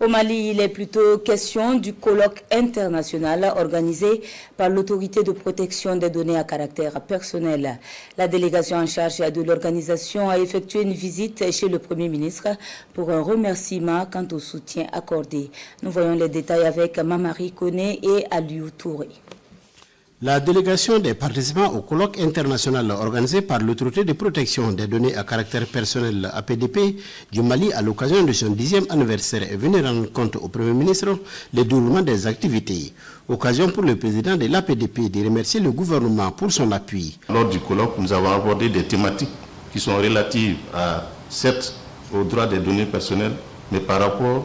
Au Mali, il est plutôt question du colloque international organisé par l'autorité de protection des données à caractère personnel. La délégation en charge de l'organisation a effectué une visite chez le Premier ministre pour un remerciement quant au soutien accordé. Nous voyons les détails avec Mamari Koné et Aliou Touré. La délégation des participants au colloque international organisé par l'autorité de protection des données à caractère personnel APDP du Mali à l'occasion de son 10e anniversaire est venue rendre compte au Premier ministre le déroulement des activités. Occasion pour le président de l'APDP de remercier le gouvernement pour son appui. Lors du colloque, nous avons abordé des thématiques qui sont relatives certes aux droits des données personnelles, mais par rapport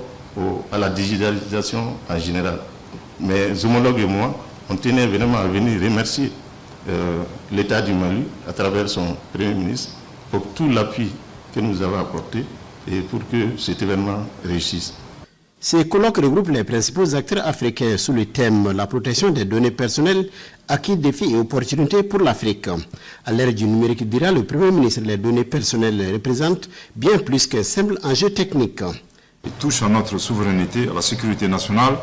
à la digitalisation en général. Mes homologues et moi, on tenait vraiment à venir remercier l'État du Mali à travers son Premier ministre pour tout l'appui que nous avons apporté et pour que cet événement réussisse. Ces colloques regroupent les principaux acteurs africains sous le thème « La protection des données personnelles, acquis, défis et opportunités pour l'Afrique ». À l'ère du numérique, dira le Premier ministre, les données personnelles représentent bien plus qu'un simple enjeu technique. Il touche à notre souveraineté, à la sécurité nationale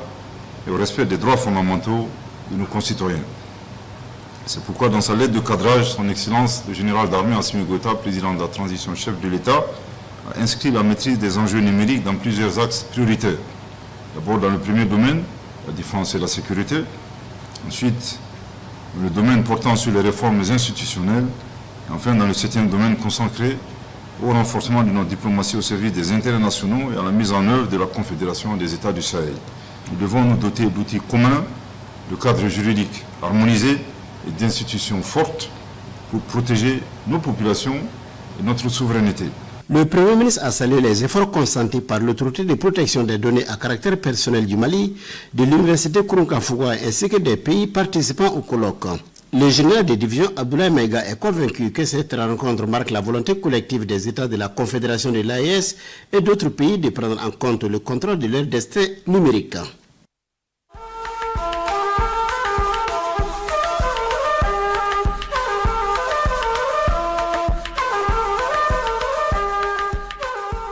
et au respect des droits fondamentaux de nos concitoyens. C'est pourquoi dans sa lettre de cadrage, son Excellence le général d'armée Assimi Goïta, président de la transition, chef de l'État, a inscrit la maîtrise des enjeux numériques dans plusieurs axes prioritaires. D'abord dans le premier domaine, la défense et la sécurité. Ensuite, dans le domaine portant sur les réformes institutionnelles. Et enfin, dans le 7e domaine consacré au renforcement de notre diplomatie au service des intérêts nationaux et à la mise en œuvre de la Confédération des États du Sahel. Nous devons nous doter d'outils communs, de cadres juridiques harmonisés et d'institutions fortes pour protéger nos populations et notre souveraineté. Le Premier ministre a salué les efforts consentis par l'autorité de protection des données à caractère personnel du Mali, de l'université Kourounkafouga ainsi que des pays participants au colloque. Le général de division Abdoulaye Maïga est convaincu que cette rencontre marque la volonté collective des États de la Confédération de l'AES et d'autres pays de prendre en compte le contrôle de leur destin numérique.